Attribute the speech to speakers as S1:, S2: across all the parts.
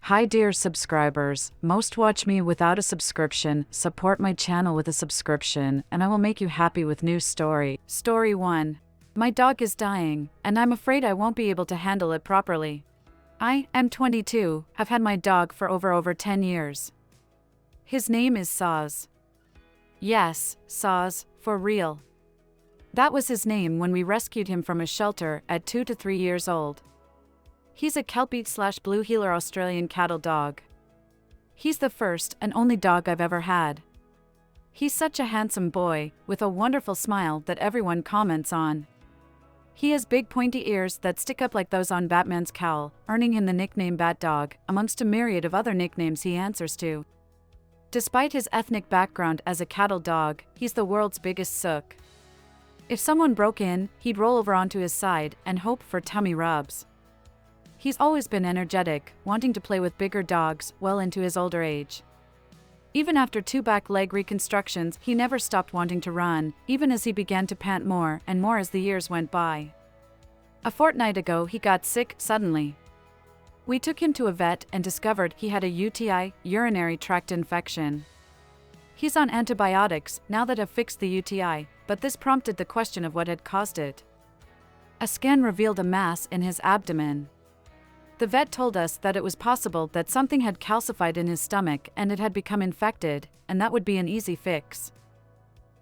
S1: Hi dear subscribers, most watch me without a subscription, support my channel with a subscription, and I will make you happy with new story. Story 1. My dog is dying, and I'm afraid I won't be able to handle it properly. I am 22, have had my dog for over 10 years. His name is Saz. Yes, Saz, for real. That was his name when we rescued him from a shelter at 2 to 3 years old. He's a Kelpie/Blue Heeler Australian cattle dog. He's the first and only dog I've ever had. He's such a handsome boy, with a wonderful smile that everyone comments on. He has big pointy ears that stick up like those on Batman's cowl, earning him the nickname Bat Dog, amongst a myriad of other nicknames he answers to. Despite his ethnic background as a cattle dog, he's the world's biggest sook. If someone broke in, he'd roll over onto his side and hope for tummy rubs. He's always been energetic, wanting to play with bigger dogs well into his older age. Even after 2 back leg reconstructions, he never stopped wanting to run, even as he began to pant more and more as the years went by. A fortnight ago, he got sick suddenly. We took him to a vet and discovered he had a UTI, urinary tract infection. He's on antibiotics now that have fixed the UTI, but this prompted the question of what had caused it. A scan revealed a mass in his abdomen. The vet told us that it was possible that something had calcified in his stomach and it had become infected, and that would be an easy fix.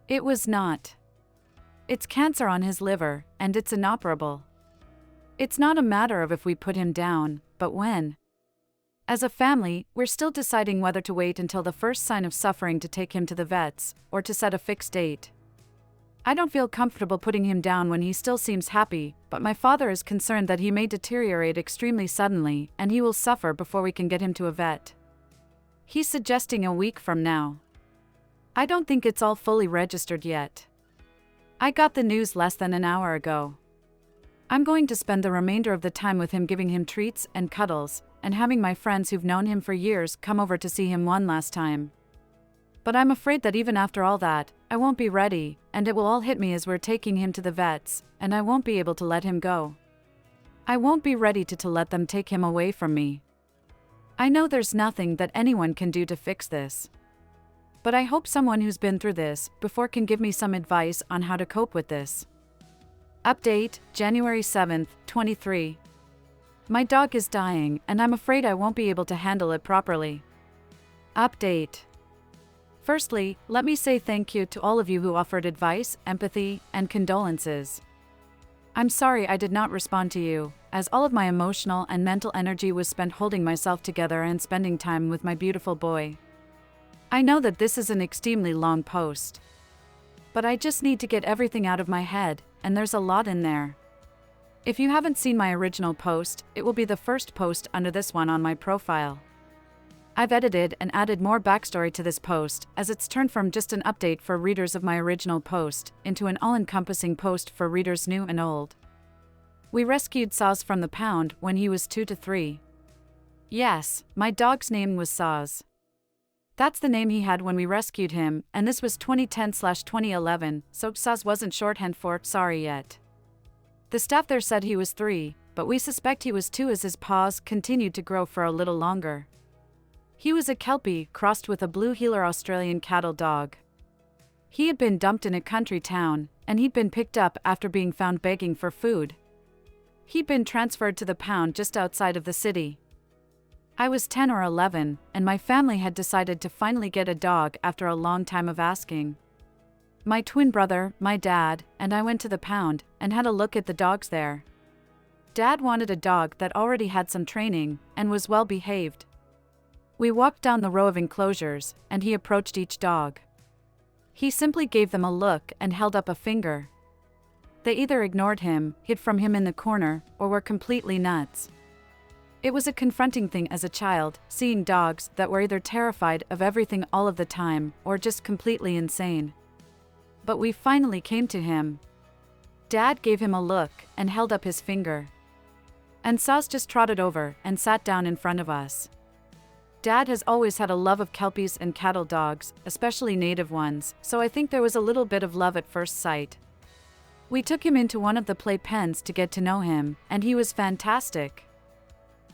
S1: It was not. It's cancer on his liver, and it's inoperable. It's not a matter of if we put him down, but when. As a family, we're still deciding whether to wait until the first sign of suffering to take him to the vets, or to set a fixed date. I don't feel comfortable putting him down when he still seems happy, but my father is concerned that he may deteriorate extremely suddenly and he will suffer before we can get him to a vet. He's suggesting a week from now. I don't think it's all fully registered yet. I got the news less than an hour ago. I'm going to spend the remainder of the time with him, giving him treats and cuddles, and having my friends who've known him for years come over to see him one last time. But I'm afraid that even after all that, I won't be ready, and it will all hit me as we're taking him to the vets, and I won't be able to let him go. I won't be ready to let them take him away from me. I know there's nothing that anyone can do to fix this. But I hope someone who's been through this before can give me some advice on how to cope with this. Update, January 7th, 23. My dog is dying, and I'm afraid I won't be able to handle it properly. Update. Firstly, let me say thank you to all of you who offered advice, empathy, and condolences. I'm sorry I did not respond to you, as all of my emotional and mental energy was spent holding myself together and spending time with my beautiful boy. I know that this is an extremely long post. But I just need to get everything out of my head, and there's a lot in there. If you haven't seen my original post, it will be the first post under this one on my profile. I've edited and added more backstory to this post, as it's turned from just an update for readers of my original post into an all-encompassing post for readers new and old. We rescued Saz from the pound when he was 2 to 3. Yes, my dog's name was Saz. That's the name he had when we rescued him, and this was 2010/2011, so Saz wasn't shorthand for sorry yet. The staff there said he was 3, but we suspect he was 2 as his paws continued to grow for a little longer. He was a Kelpie crossed with a Blue Heeler Australian cattle dog. He had been dumped in a country town, and he'd been picked up after being found begging for food. He'd been transferred to the pound just outside of the city. I was 10 or 11, and my family had decided to finally get a dog after a long time of asking. My twin brother, my dad, and I went to the pound and had a look at the dogs there. Dad wanted a dog that already had some training and was well behaved. We walked down the row of enclosures, and he approached each dog. He simply gave them a look and held up a finger. They either ignored him, hid from him in the corner, or were completely nuts. It was a confronting thing as a child, seeing dogs that were either terrified of everything all of the time, or just completely insane. But we finally came to him. Dad gave him a look and held up his finger. And Saz just trotted over and sat down in front of us. Dad has always had a love of Kelpies and cattle dogs, especially native ones, so I think there was a little bit of love at first sight. We took him into one of the play pens to get to know him, and he was fantastic.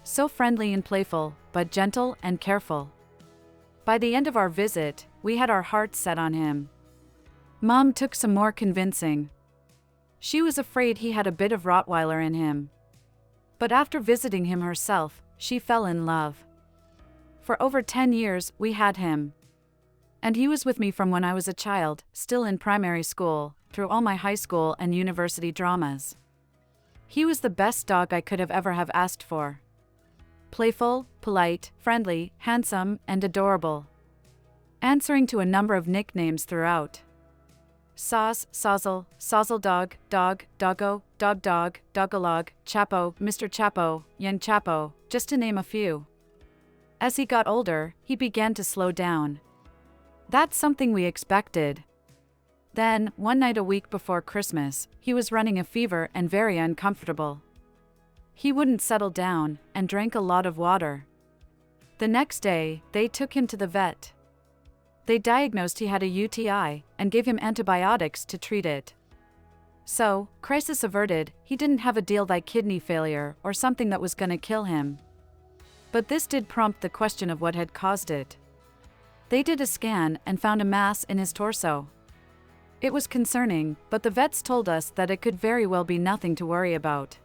S1: So friendly and playful, but gentle and careful. By the end of our visit, we had our hearts set on him. Mom took some more convincing. She was afraid he had a bit of Rottweiler in him. But after visiting him herself, she fell in love. For over 10 years, we had him. And he was with me from when I was a child, still in primary school, through all my high school and university dramas. He was the best dog I could have ever have asked for. Playful, polite, friendly, handsome, and adorable. Answering to a number of nicknames throughout. Sauce, Sozzle, Sozzle Dog, Dog, Doggo, Dog Dog, Dogalog, Chapo, Mr. Chapo, Young Chapo, just to name a few. As he got older, he began to slow down. That's something we expected. Then, one night a week before Christmas, he was running a fever and very uncomfortable. He wouldn't settle down, and drank a lot of water. The next day, they took him to the vet. They diagnosed he had a UTI, and gave him antibiotics to treat it. So, crisis averted, he didn't have a deal like kidney failure, or something that was gonna kill him. But this did prompt the question of what had caused it. They did a scan, and found a mass in his torso. It was concerning, but the vets told us that it could very well be nothing to worry about.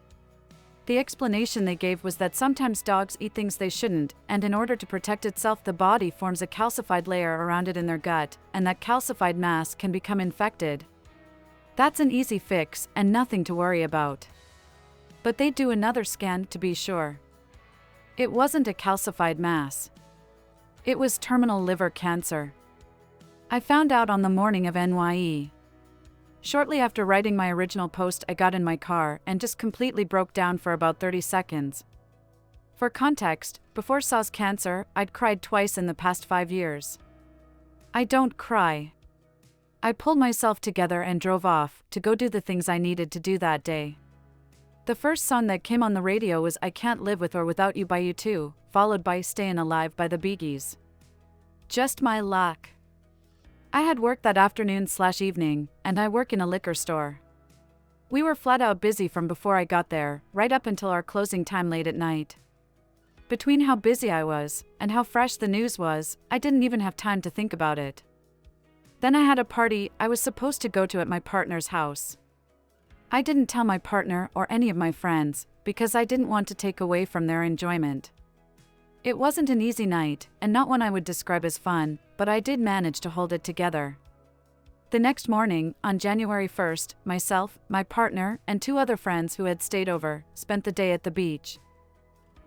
S1: The explanation they gave was that sometimes dogs eat things they shouldn't, and in order to protect itself the body forms a calcified layer around it in their gut, and that calcified mass can become infected. That's an easy fix, and nothing to worry about. But they'd do another scan to be sure. It wasn't a calcified mass. It was terminal liver cancer. I found out on the morning of NYE. Shortly after writing my original post, I got in my car and just completely broke down for about 30 seconds. For context, before Saw's cancer, I'd cried twice in the past 5 years. I don't cry. I pulled myself together and drove off to go do the things I needed to do that day. The first song that came on the radio was I Can't Live With or Without You by U2, followed by Stayin' Alive by the Bee Gees. Just my luck. I had work that afternoon/evening, and I work in a liquor store. We were flat out busy from before I got there, right up until our closing time late at night. Between how busy I was, and how fresh the news was, I didn't even have time to think about it. Then I had a party I was supposed to go to at my partner's house. I didn't tell my partner or any of my friends, because I didn't want to take away from their enjoyment. It wasn't an easy night, and not one I would describe as fun, but I did manage to hold it together. The next morning, on January 1st, myself, my partner, and 2 other friends who had stayed over, spent the day at the beach.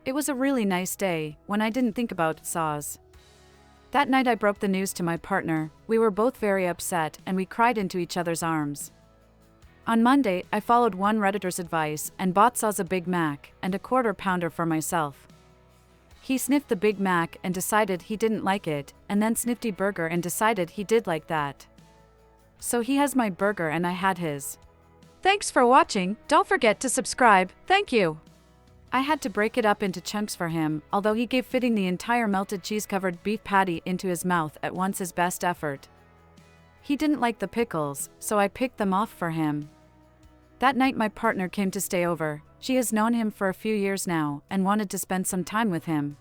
S1: It was a really nice day, when I didn't think about Saws. That night I broke the news to my partner. We were both very upset, and we cried into each other's arms. On Monday, I followed one Redditor's advice and bought Saws a Big Mac and a Quarter Pounder for myself. He sniffed the Big Mac and decided he didn't like it, and then sniffed a burger and decided he did like that. So he has my burger and I had his. Thanks for watching, don't forget to subscribe, thank you. I had to break it up into chunks for him, although he gave fitting the entire melted cheese-covered beef patty into his mouth at once his best effort. He didn't like the pickles, so I picked them off for him. That night my partner came to stay over. She has known him for a few years now, and wanted to spend some time with him.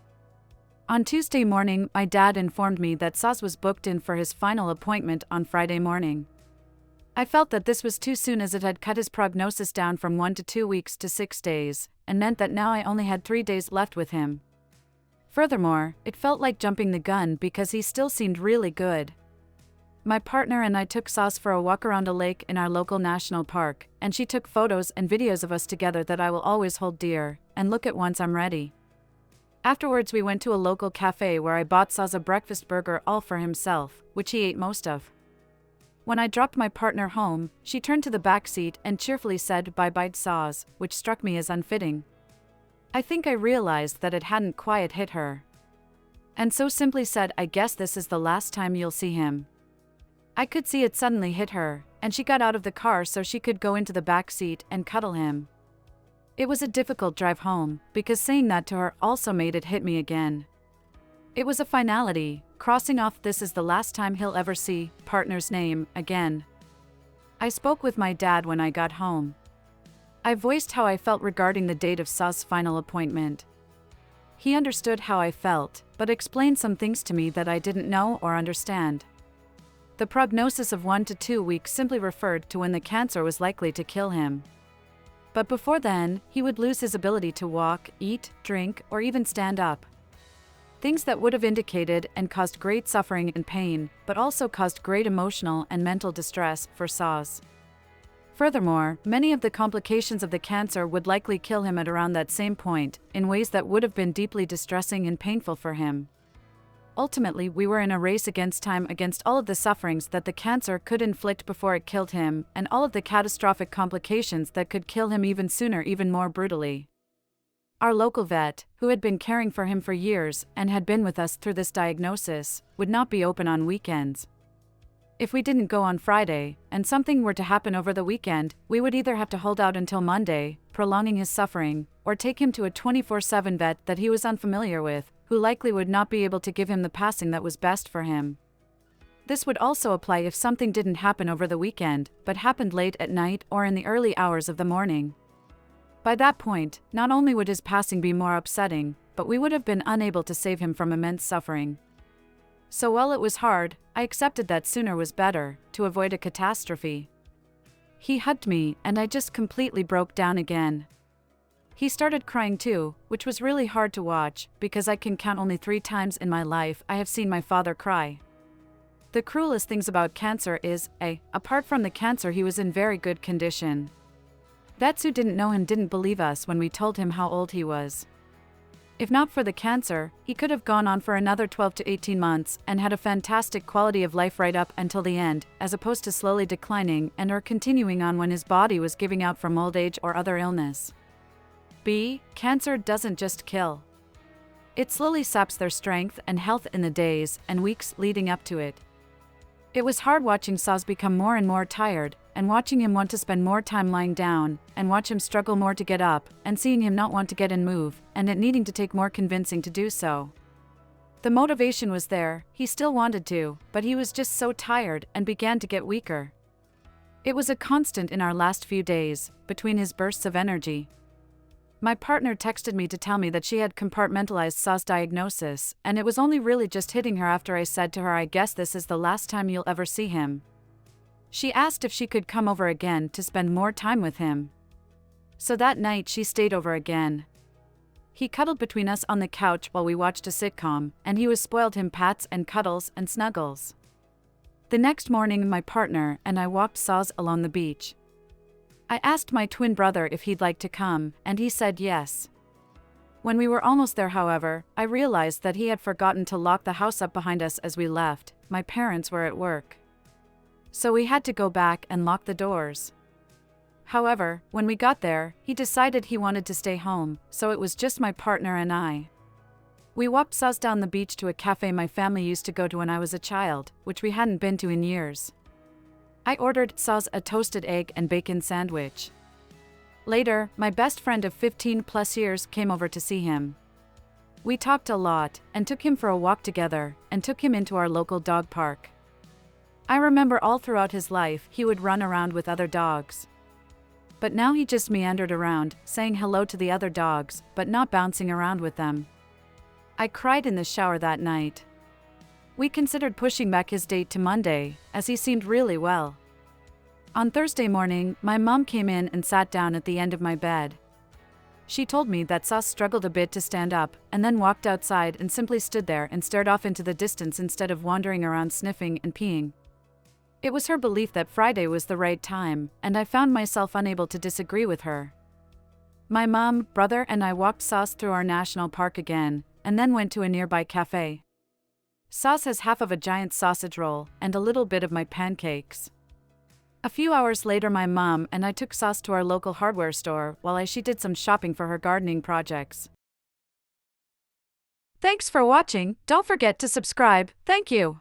S1: On Tuesday morning, my dad informed me that Saws was booked in for his final appointment on Friday morning. I felt that this was too soon, as it had cut his prognosis down from 1 to 2 weeks to 6 days, and meant that now I only had 3 days left with him. Furthermore, it felt like jumping the gun because he still seemed really good. My partner and I took Saws for a walk around a lake in our local national park, and she took photos and videos of us together that I will always hold dear, and look at once I'm ready. Afterwards we went to a local cafe where I bought Saws a breakfast burger all for himself, which he ate most of. When I dropped my partner home, she turned to the back seat and cheerfully said bye-bye to Saws, which struck me as unfitting. I think I realized that it hadn't quite hit her. And so simply said, I guess this is the last time you'll see him. I could see it suddenly hit her, and she got out of the car so she could go into the back seat and cuddle him. It was a difficult drive home, because saying that to her also made it hit me again. It was a finality, crossing off this is the last time he'll ever see partner's name again. I spoke with my dad when I got home. I voiced how I felt regarding the date of Saw's final appointment. He understood how I felt, but explained some things to me that I didn't know or understand. The prognosis of 1 to 2 weeks simply referred to when the cancer was likely to kill him. But before then, he would lose his ability to walk, eat, drink, or even stand up. Things that would have indicated and caused great suffering and pain, but also caused great emotional and mental distress for Saz. Furthermore, many of the complications of the cancer would likely kill him at around that same point, in ways that would have been deeply distressing and painful for him. Ultimately, we were in a race against time against all of the sufferings that the cancer could inflict before it killed him, and all of the catastrophic complications that could kill him even sooner, even more brutally. Our local vet, who had been caring for him for years and had been with us through this diagnosis, would not be open on weekends. If we didn't go on Friday, and something were to happen over the weekend, we would either have to hold out until Monday, prolonging his suffering, or take him to a 24/7 vet that he was unfamiliar with, who likely would not be able to give him the passing that was best for him. This would also apply if something didn't happen over the weekend, but happened late at night or in the early hours of the morning. By that point, not only would his passing be more upsetting, but we would have been unable to save him from immense suffering. So while it was hard, I accepted that sooner was better, to avoid a catastrophe. He hugged me, and I just completely broke down again. He started crying too, which was really hard to watch, because I can count only 3 times in my life I have seen my father cry. The cruelest things about cancer is, apart from the cancer, he was in very good condition. Vets who didn't know him didn't believe us when we told him how old he was. If not for the cancer, he could have gone on for another 12 to 18 months and had a fantastic quality of life right up until the end, as opposed to slowly declining and or continuing on when his body was giving out from old age or other illness. Cancer doesn't just kill. It slowly saps their strength and health in the days and weeks leading up to it. It was hard watching Saz become more and more tired, and watching him want to spend more time lying down, and watch him struggle more to get up, and seeing him not want to get and move, and it needing to take more convincing to do so. The motivation was there, he still wanted to, but he was just so tired and began to get weaker. It was a constant in our last few days, between his bursts of energy. My partner texted me to tell me that she had compartmentalized Saz's diagnosis, and it was only really just hitting her after I said to her, I guess this is the last time you'll ever see him. She asked if she could come over again to spend more time with him. So that night she stayed over again. He cuddled between us on the couch while we watched a sitcom, and he was spoiled him pats and cuddles and snuggles. The next morning my partner and I walked Saz along the beach. I asked my twin brother if he'd like to come, and he said yes. When we were almost there, however, I realized that he had forgotten to lock the house up behind us as we left. My parents were at work. So we had to go back and lock the doors. However, when we got there, he decided he wanted to stay home, so it was just my partner and I. We walked Saz down the beach to a cafe my family used to go to when I was a child, which we hadn't been to in years. I ordered Saz a toasted egg and bacon sandwich. Later, my best friend of 15+ years came over to see him. We talked a lot, and took him for a walk together, and took him into our local dog park. I remember all throughout his life he would run around with other dogs. But now he just meandered around, saying hello to the other dogs, but not bouncing around with them. I cried in the shower that night. We considered pushing back his date to Monday, as he seemed really well. On Thursday morning, my mom came in and sat down at the end of my bed. She told me that Saz struggled a bit to stand up, and then walked outside and simply stood there and stared off into the distance instead of wandering around sniffing and peeing. It was her belief that Friday was the right time, and I found myself unable to disagree with her. My mom, brother, and I walked Saz through our national park again, and then went to a nearby cafe. Saz has half of a giant sausage roll and a little bit of my pancakes. A few hours later my mom and I took Saz to our local hardware store while she did some shopping for her gardening projects. Thanks for watching, don't forget to subscribe, thank you.